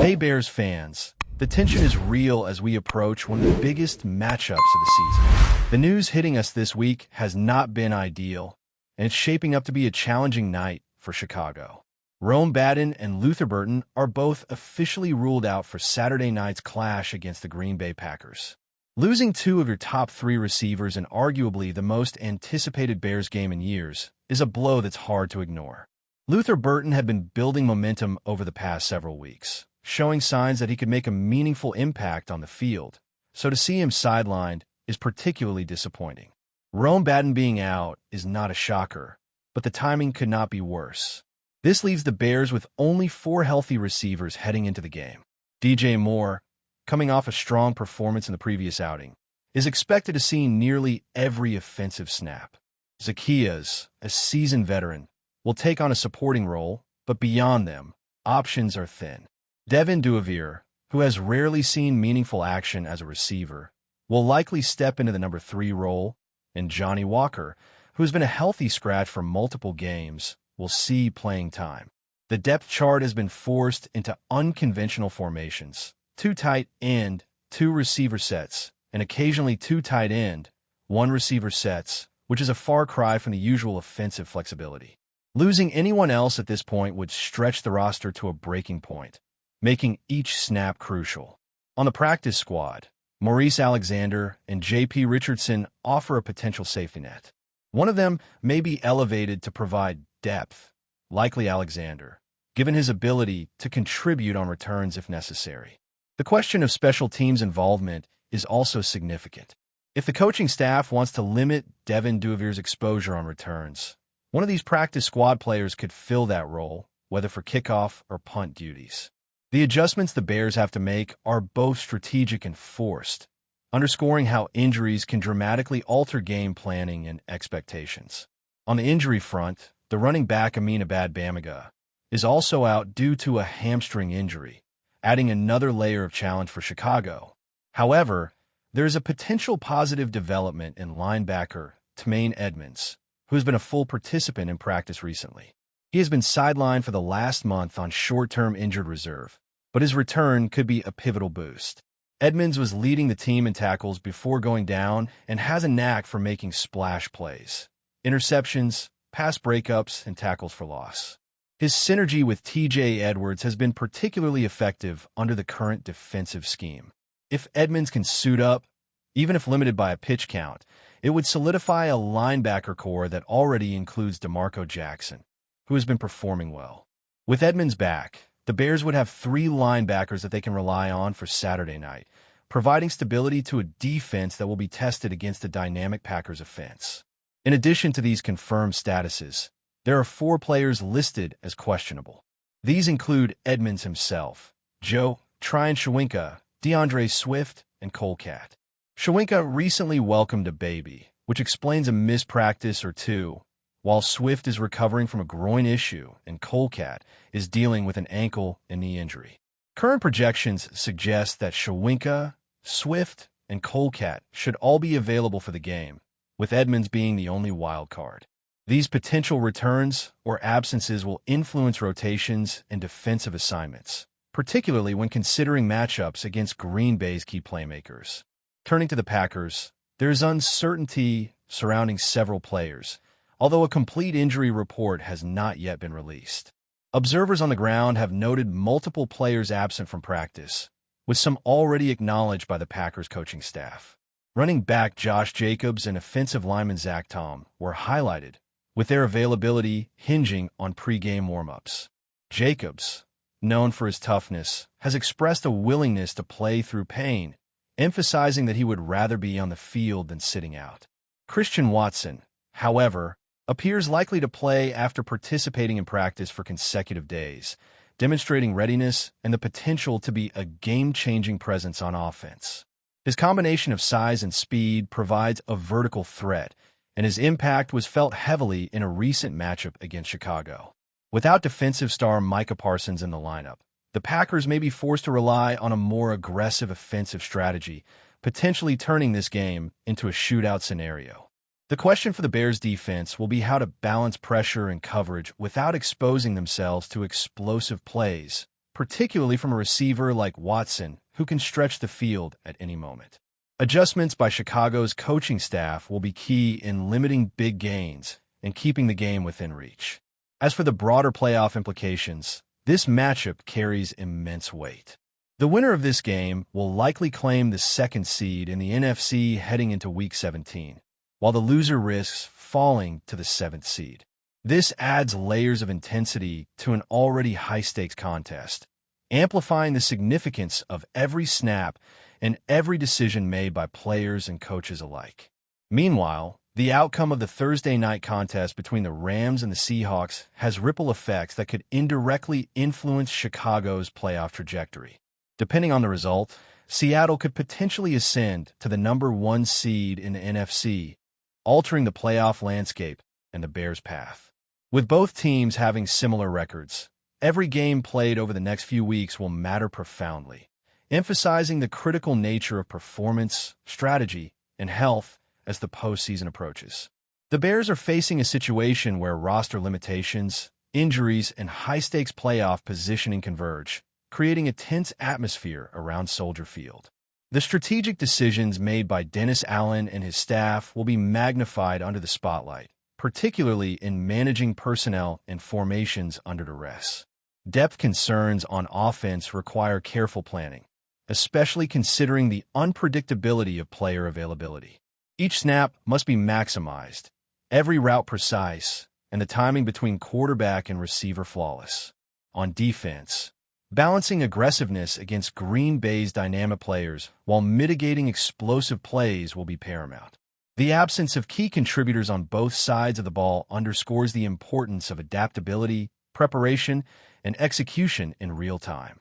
Hey Bears fans, the tension is real as we approach one of the biggest matchups of the season. The news hitting us this week has not been ideal, and it's shaping up to be a challenging night for Chicago. Rome Baden and Luther Burton are both officially ruled out for Saturday night's clash against the Green Bay Packers. Losing two of your top three receivers in arguably the most anticipated Bears game in years is a blow that's hard to ignore. Luther Burton had been building momentum over the past several weeks, showing signs that he could make a meaningful impact on the field, so to see him sidelined is particularly disappointing. Rome Baden being out is not a shocker, but the timing could not be worse. This leaves the Bears with only four healthy receivers heading into the game. DJ Moore, coming off a strong performance in the previous outing, is expected to see nearly every offensive snap. Zacchaeus, a seasoned veteran, will take on a supporting role, but beyond them, options are thin. Devin Duvalier, who has rarely seen meaningful action as a receiver, will likely step into the number 3 role, and Johnny Walker, who has been a healthy scratch for multiple games, will see playing time. The depth chart has been forced into unconventional formations: 2 tight end, 2 receiver sets, and occasionally 2 tight end, 1 receiver sets, which is a far cry from the usual offensive flexibility. Losing anyone else at this point would stretch the roster to a breaking point, making each snap crucial. On the practice squad, Maurice Alexander and J.P. Richardson offer a potential safety net. One of them may be elevated to provide depth, likely Alexander, given his ability to contribute on returns if necessary. The question of special teams involvement is also significant. If the coaching staff wants to limit Devin Duvalier's exposure on returns, one of these practice squad players could fill that role, whether for kickoff or punt duties. The adjustments the Bears have to make are both strategic and forced, underscoring how injuries can dramatically alter game planning and expectations. On the injury front, the running back Amin Abad-Bamaga is also out due to a hamstring injury, adding another layer of challenge for Chicago. However, there is a potential positive development in linebacker Tremaine Edmunds, who has been a full participant in practice recently. He has been sidelined for the last month on short-term injured reserve, but his return could be a pivotal boost. Edmunds was leading the team in tackles before going down and has a knack for making splash plays: interceptions, pass breakups, and tackles for loss. His synergy with T.J. Edwards has been particularly effective under the current defensive scheme. If Edmunds can suit up, even if limited by a pitch count, it would solidify a linebacker core that already includes DeMarco Jackson, who has been performing well. With Edmunds back, the Bears would have 3 linebackers that they can rely on for Saturday night, providing stability to a defense that will be tested against the dynamic Packers offense. In addition to these confirmed statuses, there are 4 players listed as questionable. These include Edmunds himself, Joe Tryon-Shoyinka, DeAndre Swift, and Cole Cat. Shoyinka recently welcomed a baby, which explains a missed practice or 2, while Swift is recovering from a groin issue and Cole Cat is dealing with an ankle and knee injury. Current projections suggest that Shoyinka, Swift, and Cole Cat should all be available for the game, with Edmunds being the only wild card. These potential returns or absences will influence rotations and defensive assignments, particularly when considering matchups against Green Bay's key playmakers. Turning to the Packers, there is uncertainty surrounding several players, although a complete injury report has not yet been released. Observers on the ground have noted multiple players absent from practice, with some already acknowledged by the Packers coaching staff. Running back Josh Jacobs and offensive lineman Zach Tom were highlighted, with their availability hinging on pre-game warm-ups. Jacobs, known for his toughness, has expressed a willingness to play through pain, emphasizing that he would rather be on the field than sitting out. Christian Watson, however, appears likely to play after participating in practice for consecutive days, demonstrating readiness and the potential to be a game-changing presence on offense. His combination of size and speed provides a vertical threat, and his impact was felt heavily in a recent matchup against Chicago. Without defensive star Micah Parsons in the lineup, the Packers may be forced to rely on a more aggressive offensive strategy, potentially turning this game into a shootout scenario. The question for the Bears' defense will be how to balance pressure and coverage without exposing themselves to explosive plays, particularly from a receiver like Watson, who can stretch the field at any moment. Adjustments by Chicago's coaching staff will be key in limiting big gains and keeping the game within reach. As for the broader playoff implications, this matchup carries immense weight. The winner of this game will likely claim the second seed in the NFC heading into Week 17, while the loser risks falling to the 7th seed. This adds layers of intensity to an already high-stakes contest, amplifying the significance of every snap and every decision made by players and coaches alike. Meanwhile, the outcome of the Thursday night contest between the Rams and the Seahawks has ripple effects that could indirectly influence Chicago's playoff trajectory. Depending on the result, Seattle could potentially ascend to the number 1 seed in the NFC, altering the playoff landscape and the Bears' path. With both teams having similar records, every game played over the next few weeks will matter profoundly, emphasizing the critical nature of performance, strategy, and health as the postseason approaches. The Bears are facing a situation where roster limitations, injuries, and high-stakes playoff positioning converge, creating a tense atmosphere around Soldier Field. The strategic decisions made by Dennis Allen and his staff will be magnified under the spotlight, particularly in managing personnel and formations under duress. Depth concerns on offense require careful planning, especially considering the unpredictability of player availability. Each snap must be maximized, every route precise, and the timing between quarterback and receiver flawless. On defense, balancing aggressiveness against Green Bay's dynamic players while mitigating explosive plays will be paramount. The absence of key contributors on both sides of the ball underscores the importance of adaptability, preparation, and execution in real time.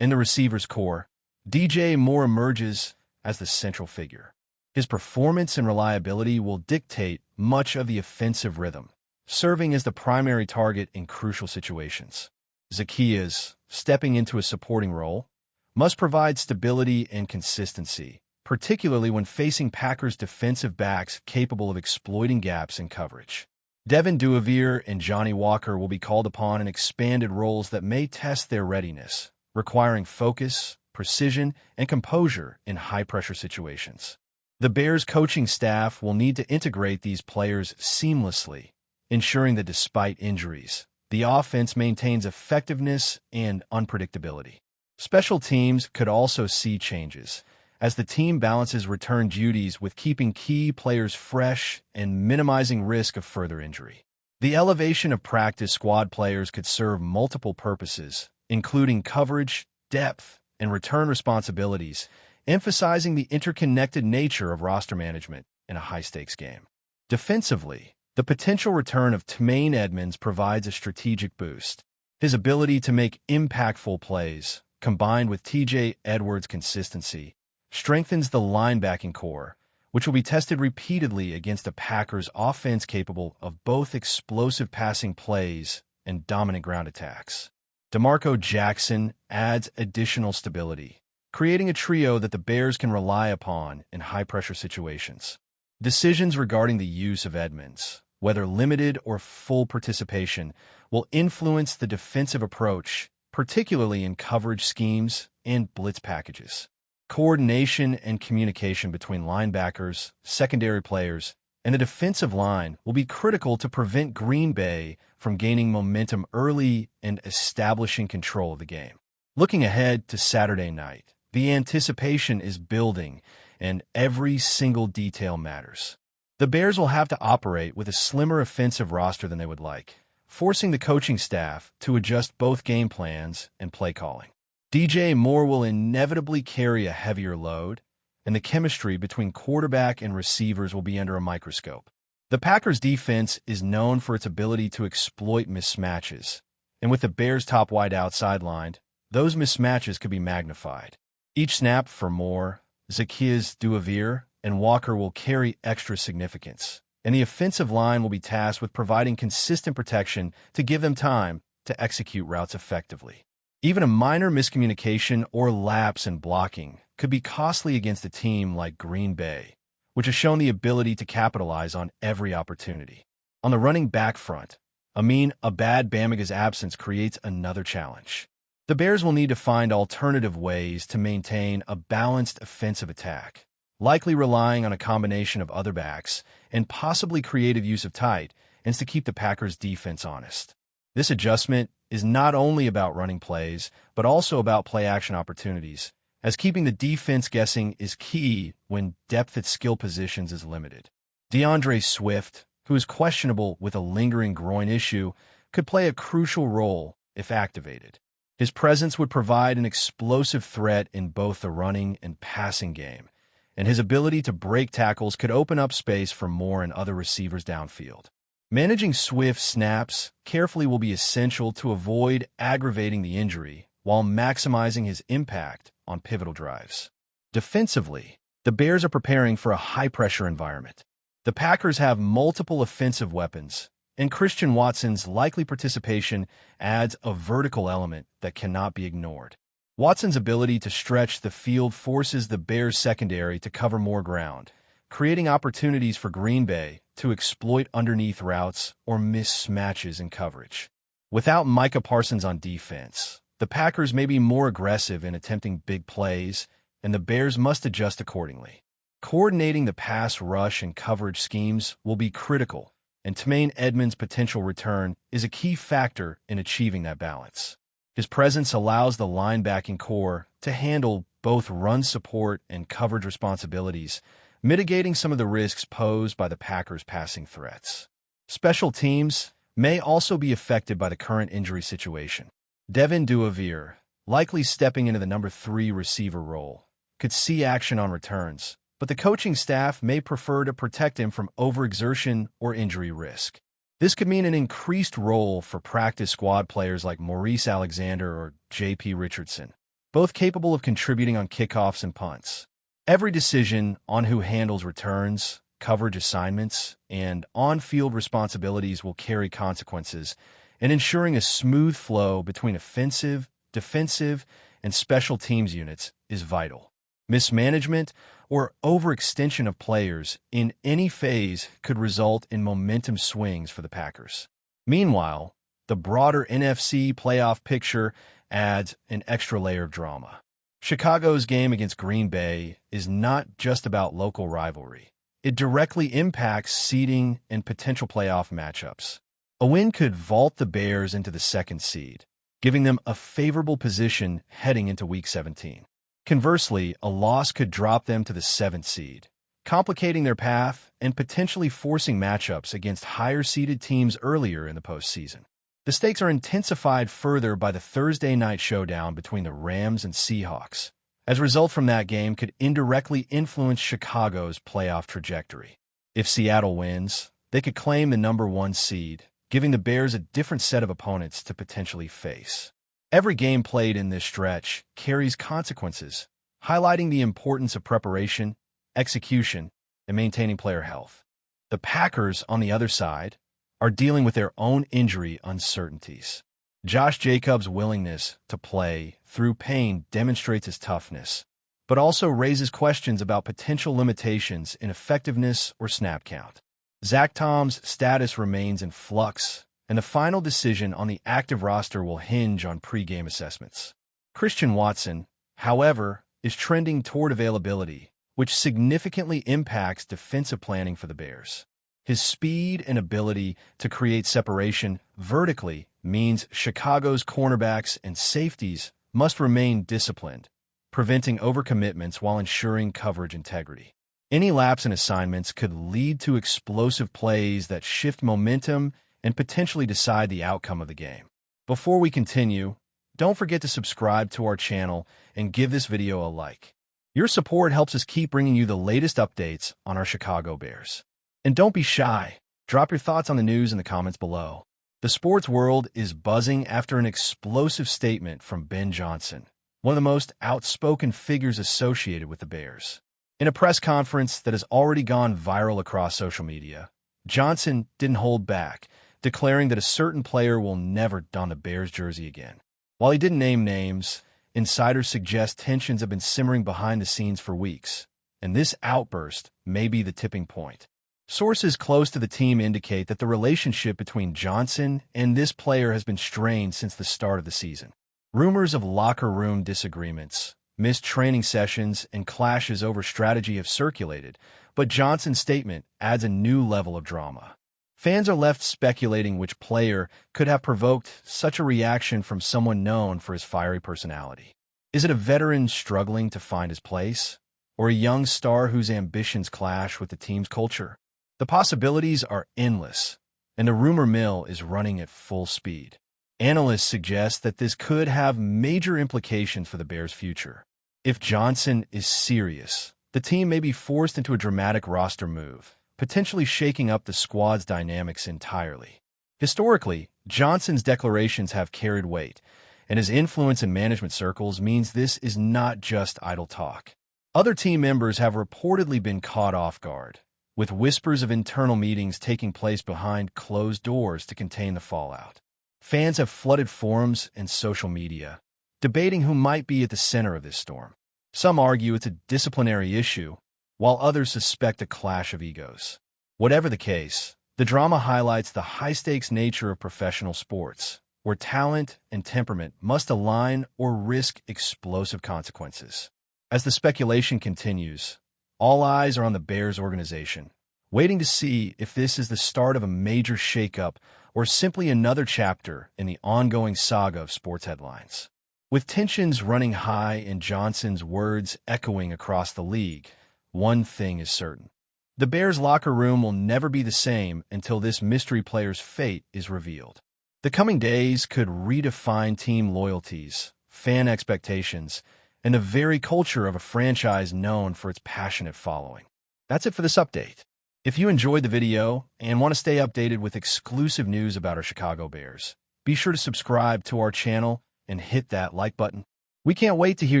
In the receiver's core, DJ Moore emerges as the central figure. His performance and reliability will dictate much of the offensive rhythm, serving as the primary target in crucial situations. Zaccheaus, stepping into a supporting role, must provide stability and consistency, particularly when facing Packers defensive backs capable of exploiting gaps in coverage. Devin Duvalier and Johnny Walker will be called upon in expanded roles that may test their readiness, requiring focus, precision, and composure in high-pressure situations. The Bears' coaching staff will need to integrate these players seamlessly, ensuring that despite injuries, the offense maintains effectiveness and unpredictability. Special teams could also see changes, as the team balances return duties with keeping key players fresh and minimizing risk of further injury. The elevation of practice squad players could serve multiple purposes, including coverage, depth, and return responsibilities, emphasizing the interconnected nature of roster management in a high-stakes game. Defensively, the potential return of Tremaine Edmunds provides a strategic boost. His ability to make impactful plays, combined with TJ Edwards' consistency, strengthens the linebacking core, which will be tested repeatedly against a Packers offense capable of both explosive passing plays and dominant ground attacks. DeMarco Jackson adds additional stability, creating a trio that the Bears can rely upon in high-pressure situations. Decisions regarding the use of Edmunds, whether limited or full participation, will influence the defensive approach, particularly in coverage schemes and blitz packages. Coordination and communication between linebackers, secondary players, and the defensive line will be critical to prevent Green Bay from gaining momentum early and establishing control of the game. Looking ahead to Saturday night, the anticipation is building, and every single detail matters. The Bears will have to operate with a slimmer offensive roster than they would like, forcing the coaching staff to adjust both game plans and play calling. DJ Moore will inevitably carry a heavier load, and the chemistry between quarterback and receivers will be under a microscope. The Packers' defense is known for its ability to exploit mismatches, and with the Bears' top wideout sidelined, those mismatches could be magnified. Each snap for Moore, Zaccheaus, Duvalier, and Walker will carry extra significance, and the offensive line will be tasked with providing consistent protection to give them time to execute routes effectively. Even a minor miscommunication or lapse in blocking could be costly against a team like Green Bay, which has shown the ability to capitalize on every opportunity. On the running back front, Amin Abad-Bamaga's absence creates another challenge. The Bears will need to find alternative ways to maintain a balanced offensive attack, likely relying on a combination of other backs and possibly creative use of tight ends to keep the Packers' defense honest. This adjustment is not only about running plays, but also about play-action opportunities, as keeping the defense guessing is key when depth at skill positions is limited. DeAndre Swift, who is questionable with a lingering groin issue, could play a crucial role if activated. His presence would provide an explosive threat in both the running and passing game, and his ability to break tackles could open up space for Moore and other receivers downfield. Managing Swift's snaps carefully will be essential to avoid aggravating the injury while maximizing his impact on pivotal drives. Defensively, the Bears are preparing for a high-pressure environment. The Packers have multiple offensive weapons, and Christian Watson's likely participation adds a vertical element that cannot be ignored. Watson's ability to stretch the field forces the Bears' secondary to cover more ground, creating opportunities for Green Bay to exploit underneath routes or mismatches in coverage. Without Micah Parsons on defense, the Packers may be more aggressive in attempting big plays, and the Bears must adjust accordingly. Coordinating the pass rush and coverage schemes will be critical, and Tremaine Edmunds' potential return is a key factor in achieving that balance. His presence allows the linebacking core to handle both run support and coverage responsibilities, mitigating some of the risks posed by the Packers' passing threats. Special teams may also be affected by the current injury situation. Devin Duvalier, likely stepping into the number 3 receiver role, could see action on returns, but the coaching staff may prefer to protect him from overexertion or injury risk. This could mean an increased role for practice squad players like Maurice Alexander or J.P. Richardson, both capable of contributing on kickoffs and punts. Every decision on who handles returns, coverage assignments, and on-field responsibilities will carry consequences, and ensuring a smooth flow between offensive, defensive, and special teams units is vital. Mismanagement or overextension of players in any phase could result in momentum swings for the Packers. Meanwhile, the broader NFC playoff picture adds an extra layer of drama. Chicago's game against Green Bay is not just about local rivalry. It directly impacts seeding and potential playoff matchups. A win could vault the Bears into the 2nd seed, giving them a favorable position heading into Week 17. Conversely, a loss could drop them to the 7th seed, complicating their path and potentially forcing matchups against higher-seeded teams earlier in the postseason. The stakes are intensified further by the Thursday night showdown between the Rams and Seahawks, as a result from that game could indirectly influence Chicago's playoff trajectory. If Seattle wins, they could claim the number 1 seed, giving the Bears a different set of opponents to potentially face. Every game played in this stretch carries consequences, highlighting the importance of preparation, execution, and maintaining player health. The Packers, on the other side, are dealing with their own injury uncertainties. Josh Jacobs' willingness to play through pain demonstrates his toughness, but also raises questions about potential limitations in effectiveness or snap count. Zach Tom's status remains in flux, and the final decision on the active roster will hinge on pre-game assessments. Christian Watson, however, is trending toward availability, which significantly impacts defensive planning for the Bears. His speed and ability to create separation vertically means Chicago's cornerbacks and safeties must remain disciplined, preventing overcommitments while ensuring coverage integrity. Any lapse in assignments could lead to explosive plays that shift momentum and potentially decide the outcome of the game. Before we continue, don't forget to subscribe to our channel and give this video a like. Your support helps us keep bringing you the latest updates on our Chicago Bears. And don't be shy. Drop your thoughts on the news in the comments below. The sports world is buzzing after an explosive statement from Ben Johnson, one of the most outspoken figures associated with the Bears. In a press conference that has already gone viral across social media, Johnson didn't hold back, declaring that a certain player will never don the Bears jersey again. While he didn't name names, insiders suggest tensions have been simmering behind the scenes for weeks, and this outburst may be the tipping point. Sources close to the team indicate that the relationship between Johnson and this player has been strained since the start of the season. Rumors of locker room disagreements, missed training sessions, and clashes over strategy have circulated, but Johnson's statement adds a new level of drama. Fans are left speculating which player could have provoked such a reaction from someone known for his fiery personality. Is it a veteran struggling to find his place, or a young star whose ambitions clash with the team's culture? The possibilities are endless, and the rumor mill is running at full speed. Analysts suggest that this could have major implications for the Bears' future. If Johnson is serious, the team may be forced into a dramatic roster move, potentially shaking up the squad's dynamics entirely. Historically, Johnson's declarations have carried weight, and his influence in management circles means this is not just idle talk. Other team members have reportedly been caught off guard, with whispers of internal meetings taking place behind closed doors to contain the fallout. Fans have flooded forums and social media, debating who might be at the center of this storm. Some argue it's a disciplinary issue, while others suspect a clash of egos. Whatever the case, the drama highlights the high-stakes nature of professional sports, where talent and temperament must align or risk explosive consequences. As the speculation continues, all eyes are on the Bears organization, waiting to see if this is the start of a major shakeup or simply another chapter in the ongoing saga of sports headlines. With tensions running high and Johnson's words echoing across the league, one thing is certain. The Bears' locker room will never be the same until this mystery player's fate is revealed. The coming days could redefine team loyalties, fan expectations, and the very culture of a franchise known for its passionate following. That's it for this update. If you enjoyed the video and want to stay updated with exclusive news about our Chicago Bears, be sure to subscribe to our channel and hit that like button. We can't wait to hear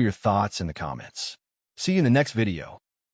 your thoughts in the comments. See you in the next video.